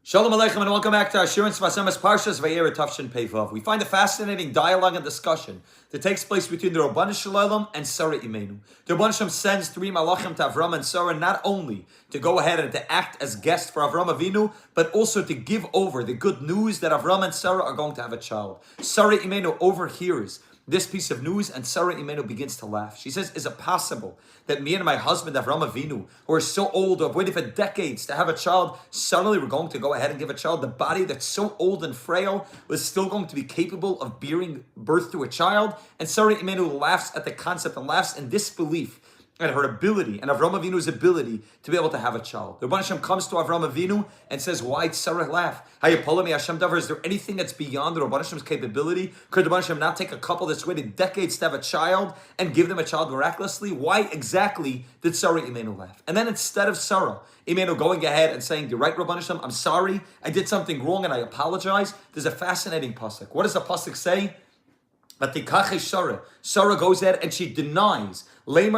Shalom Aleichem and welcome back to our Shirins Vasemes Parshas Vayera Tafshin Peivav. We find a fascinating dialogue and discussion that takes place between the Rabban Shalom and Sarah Imenu. The Rabban Shalom sends three Malachim to Avram and Sarah not only to go ahead and to act as guests for Avram Avinu, but also to give over the good news that Avram and Sarah are going to have a child. Sarah Imenu overhears this piece of news, and Sarah Imenu begins to laugh. She says, is it possible that me and my husband, Avram Avinu, who are so old, who have waited for decades to have a child, suddenly we're going to go ahead and give a child? The body that's so old and frail was still going to be capable of bearing birth to a child? And Sarah Imenu laughs at the concept and laughs in disbelief at her ability and Avram Avinu's ability to be able to have a child. The Rebbe Hashem comes to Avram Avinu and says, why did Sarah laugh? Is there anything that's beyond the Rebbe Hashem's capability? Could the Rebbe Hashem not take a couple that's waited decades to have a child and give them a child miraculously? Why exactly did Sarah Imenu laugh? And then instead of Sarah Imenu going ahead and saying, you're right, Rebbe Hashem, I'm sorry, I did something wrong and I apologize, there's a fascinating pasuk. What does the pasuk say? Sarah goes ahead and she denies. I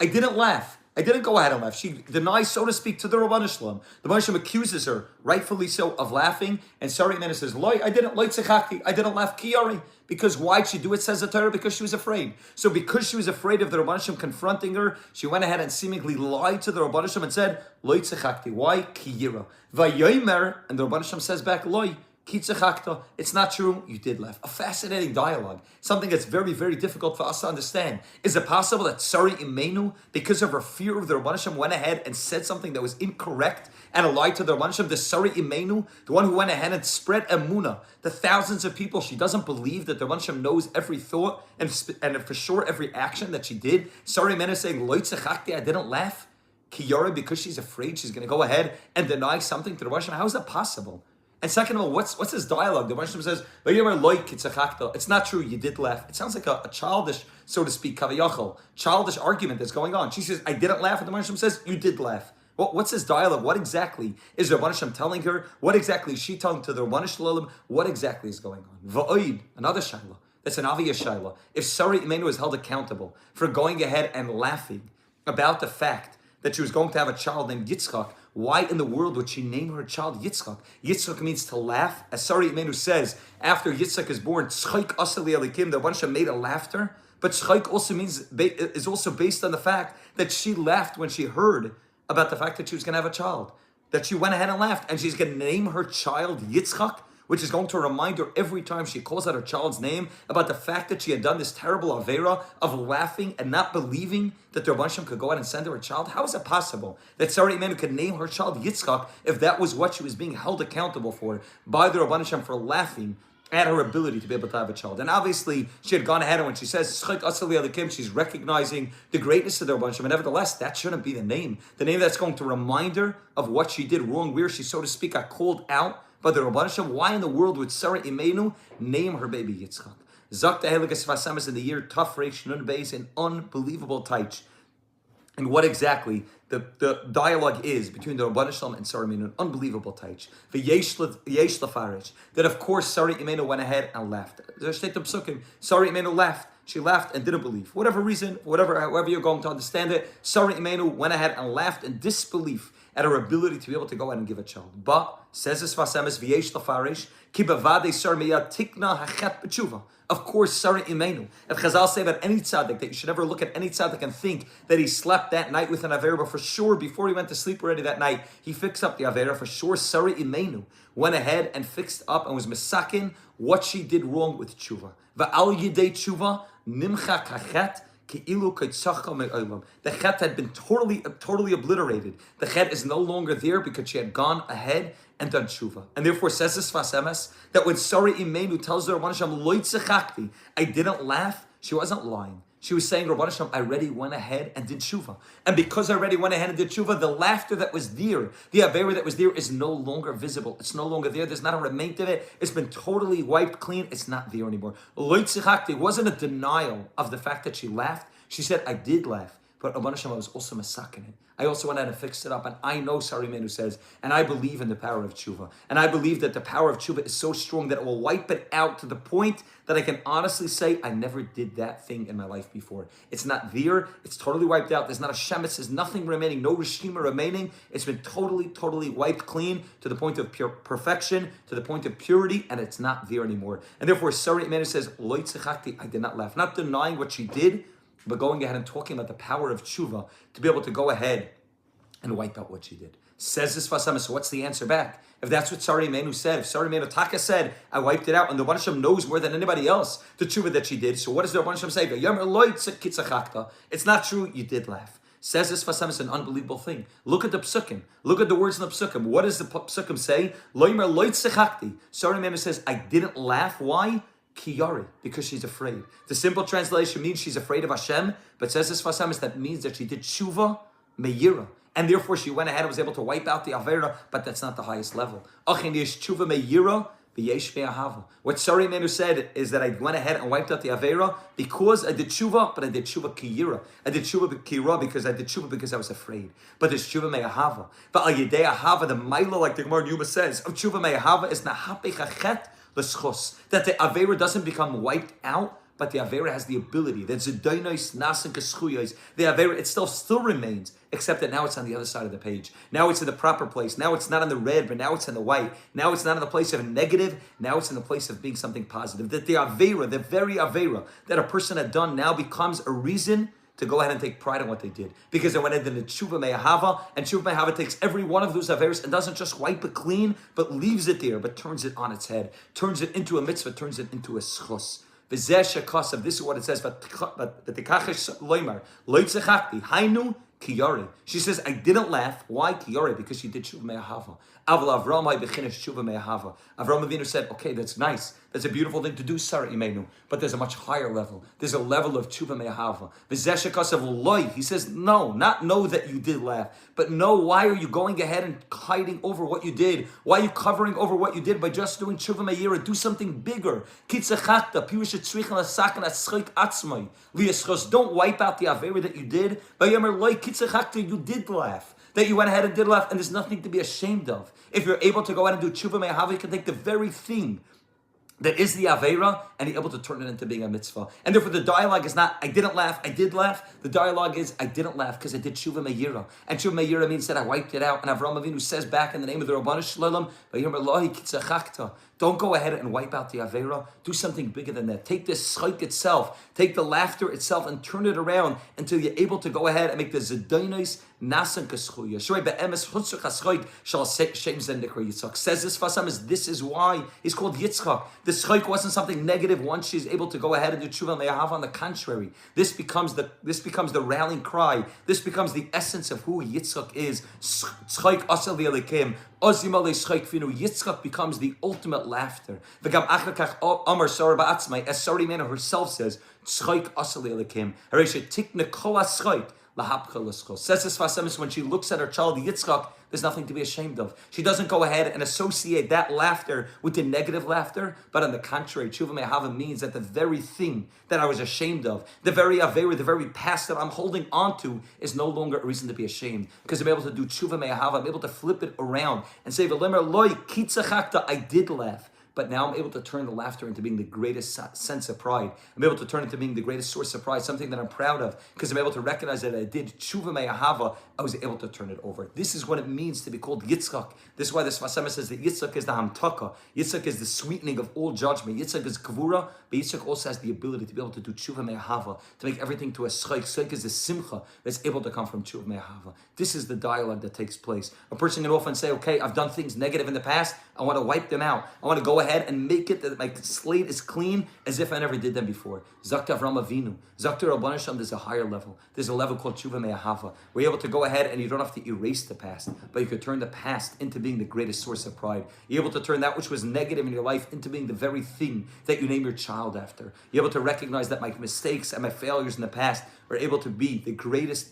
didn't laugh. I didn't go ahead and laugh. She denies, so to speak, to the Rabban Shalom. The Rabban Shalom accuses her, rightfully so, of laughing. And Sarah Imenu says, I didn't laugh kiyari. Because why'd she do it, says the Torah? Because she was afraid. So because she was afraid of the Rabban Shalom confronting her, she went ahead and seemingly lied to the Rabban Shalom and said, Why? Kiyira. Vayomer, and the Rabban Shalom says back, it's not true, you did laugh. A fascinating dialogue, something that's very, very difficult for us to understand. Is it possible that Sarah Imenu, because of her fear of the Rabban Hashem, went ahead and said something that was incorrect and lied to the Rabban Hashem? The Sarah Imenu, the one who went ahead and spread emunah to thousands of people, she doesn't believe that the Rabban Hashem knows every thought and for sure every action that she did. Sarah Imenu saying, I didn't laugh. Kiyara, because she's afraid she's going to go ahead and deny something to the Rabban Hashem. How is that possible? And second of all, what's this dialogue? The Rabban says, it's not true, you did laugh. It sounds like a childish, so to speak, childish argument that's going on. She says, I didn't laugh, and the Rabban says, you did laugh. What's this dialogue? What exactly is the Rabban telling her? What exactly is she telling to the Rabban Shalom? What exactly is going on? Va'oid, another shayla. That's an aviyah shayla. If Sarah Imenu is held accountable for going ahead and laughing about the fact that she was going to have a child named Yitzchak, why in the world would she name her child Yitzchak? Yitzchak means to laugh. As Sarah Imenu says, after Yitzchak is born, Tzchaik asali alikim, the Rabban made a laughter. But Tzchaik also is also based on the fact that she laughed when she heard about the fact that she was going to have a child. That she went ahead and laughed, and she's going to name her child Yitzchak, which is going to remind her every time she calls out her child's name about the fact that she had done this terrible avera of laughing and not believing that the Rabban Shem could go out and send her a child. How is it possible that Sarah Imenu could name her child Yitzchak if that was what she was being held accountable for by the Rabban Shem, for laughing at her ability to be able to have a child? And obviously, she had gone ahead, and when she says she's recognizing the greatness of the Rabban Shem. And nevertheless, that shouldn't be the name that's going to remind her of what she did wrong, where she, so to speak, got called out by the Rabban Shem. Why in the world would Sarah Imenu name her baby Yitzchak? Zakta Heligas Vasamas in the year Tafresh Nun Beis, an unbelievable taich. And what exactly the dialogue is between the Rabban Shalom and Sarah Imenu, an unbelievable taich. V'yesh lefarish, that of course Sarah Imenu went ahead and laughed. Sarah Imenu laughed. She laughed and didn't believe. For whatever reason, however you're going to understand it, Sarah Imenu went ahead and laughed in disbelief at her ability to be able to go ahead and give a child. But, says this Vasemes, V'yesh lefarish, ki bevadei Sarah Miyad tikna hachet b'tshuva. Of course, Sarah Imenu. If Chazal say about any tzaddik, that you should never look at any tzaddik and think that he slept that night with an Avera, but for sure, before he went to sleep already that night, he fixed up the Avera. For sure, Sarah Imenu went ahead and fixed up and was misakin what she did wrong with tshuva. Va'al yidei tshuva, nimcha kachet, the chet had been totally obliterated. The chet is no longer there because she had gone ahead and done tshuva. And therefore says this Vasemes, that when Sarah Imenu tells her, Rabban Hashem, lo tzachakti, I didn't laugh, she wasn't lying. She was saying, Rabban Hashem, I already went ahead and did tshuva. And because I already went ahead and did tshuva, the laughter that was there, the avera that was there, is no longer visible. It's no longer there. There's not a remain of it. It's been totally wiped clean. It's not there anymore. Lo tzachakti wasn't a denial of the fact that she laughed. She said, I did laugh. but Rabban Hashem, I was also masakin it. I also went out and fixed it up, and I know Sari Menu says, and I believe in the power of tshuva, and I believe that the power of tshuva is so strong that it will wipe it out to the point that I can honestly say I never did that thing in my life before. It's not there. It's totally wiped out. There's not a shemitz. There's nothing remaining. No rishima remaining. It's been totally wiped clean to the point of pure perfection, to the point of purity, and it's not there anymore. And therefore, Sari Menu says, Lo tzachakti, I did not laugh. Not denying what she did, but going ahead and talking about the power of tshuva to be able to go ahead and wipe out what she did. Says this Fasama, so what's the answer back? If that's what Sari Menu said, if Sari Menu Taka said, I wiped it out, and the Rabban Hashem knows more than anybody else the tshuva that she did, so what does the Rabban Hashem say? It's not true, you did laugh. Says this Fasama, it's an unbelievable thing. Look at the psukim. Look at the words in the psukim. What does the psukim say? Sari Menu says, I didn't laugh. Why? Kiyari, because she's afraid. The simple translation means she's afraid of Hashem, but says this Fasamis, that means that she did tshuva meyira, and therefore she went ahead and was able to wipe out the Avera, but that's not the highest level. Tshuva meyira, what Sari Menu said is that I went ahead and wiped out the Avera because I did tshuva, but I did tshuva kiyira. I did tshuva kiyira because I did tshuva because I was afraid. But there's tshuva me'ahava. But al yedei ahava, the maila, like the Gemara Yuma says, of tshuva me'ahava is nahapech achet, that the Avera doesn't become wiped out, but the Avera has the ability. That Zedainos Nasan Keschuyos, the Avera, it still remains, except that now it's on the other side of the page. Now it's in the proper place. Now it's not in the red, but now it's in the white. Now it's not in the place of negative. Now it's in the place of being something positive. That the Avera, the very Avera that a person had done, now becomes a reason to go ahead and take pride in what they did. Because they went into the tshuva me'ahava, and tshuva me'ahava takes every one of those averos and doesn't just wipe it clean, but leaves it there, but turns it on its head, turns it into a mitzvah, turns it into a schus. This is what it says, she says, I didn't laugh. Why kiyari? Because she did tshuva me'ahava. Avram Avinu said, okay, that's nice. That's a beautiful thing to do, Sarah Imenu. But there's a much higher level. There's a level of tshuva me'ahava. He says, not know that you did laugh, but know why are you going ahead and hiding over what you did? Why are you covering over what you did by just doing tshuva me'yira? Do something bigger. Don't wipe out the avera that you did. You did laugh. That you went ahead and did laugh, and there's nothing to be ashamed of. If you're able to go ahead and do tshuva me'ahava, you can take the very thing that is the Avera, and you're able to turn it into being a mitzvah. And therefore the dialogue is not, I didn't laugh, I did laugh. The dialogue is, I didn't laugh because I did tshuva me'yira. And tshuva me'yira means that I wiped it out. And Avram Avinu says back in the name of the Rabbanu Shalom, don't go ahead and wipe out the Avera. Do something bigger than that. Take this schayk itself, take the laughter itself, and turn it around until you're able to go ahead and make the zedainos nasan kaschuya. Shrei be'emes chutzuk haschayk shall shem zen nikra Yitzchak. Says this Fasam is this is why he's called Yitzchak. The schayk wasn't something negative once she's able to go ahead and do tshuva me'ahav. On the contrary, this becomes the rallying cry. This becomes the essence of who Yitzchak is. Schayk asal v'alekim. Yitzchak becomes the ultimate laughter. As Sari Menu herself says, says this Fasemis, when she looks at her child Yitzchak, there's nothing to be ashamed of. She doesn't go ahead and associate that laughter with the negative laughter, but on the contrary, tshuva me'ahava means that the very thing that I was ashamed of, the very avera, the very past that I'm holding on to, is no longer a reason to be ashamed. Because I'm able to do tshuva me'ahava, I'm able to flip it around and say, V'lemer loy kitzachakta, I did laugh. But now I'm able to turn the laughter into being the greatest sense of pride. I'm able to turn it into being the greatest source of pride, something that I'm proud of, because I'm able to recognize that I did tshuva me'ahava. I was able to turn it over. This is what it means to be called Yitzchak. This is why this Fasema says that Yitzchak is the hamtaka. Yitzchak is the sweetening of all judgment. Yitzchak is kavura, but Yitzchak also has the ability to be able to do tshuva me'ahava, to make everything to a schayk. Schayk is the simcha that's able to come from tshuva me'ahava. This is the dialogue that takes place. A person can often say, okay, I've done things negative in the past. I want to wipe them out. I want to go ahead and make it that my slate is clean as if I never did them before. Zakta Avram Avinu. Zakta Rabban Hashem, there's a higher level. There's a level called tshuva me'ahava. Where you're able to go ahead and you don't have to erase the past, but you could turn the past into being the greatest source of pride. You're able to turn that which was negative in your life into being the very thing that you name your child after. You're able to recognize that my mistakes and my failures in the past are able to be the greatest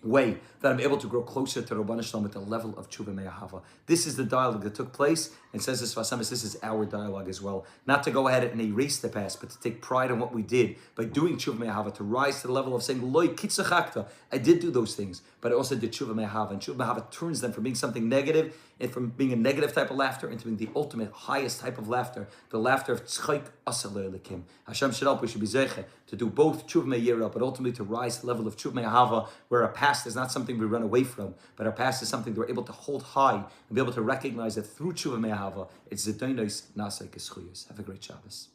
way that I'm able to grow closer to Rabban Shalom at the level of tshuva me'ahava. This is the dialogue that took place, and says this Vasamis, this is our dialogue as well. Not to go ahead and erase the past, but to take pride in what we did by doing tshuva me'ahava, to rise to the level of saying, Loi kitzachakta, I did do those things, but I also did tshuva me'ahava. And tshuva me'ahava turns them from being something negative, and from being a negative type of laughter, into being the ultimate, highest type of laughter, the laughter of tzchayk asal lekim. Hashem should help, we should be zeiche to do both tshuva me'yira, but ultimately to rise to the level of tshuva me'ahava, where our past is not something we run away from, but our past is something that we're able to hold high and be able to recognize that through tshuva me'ahava, it's zetonos nasei keschuyos. Have a great Shabbos.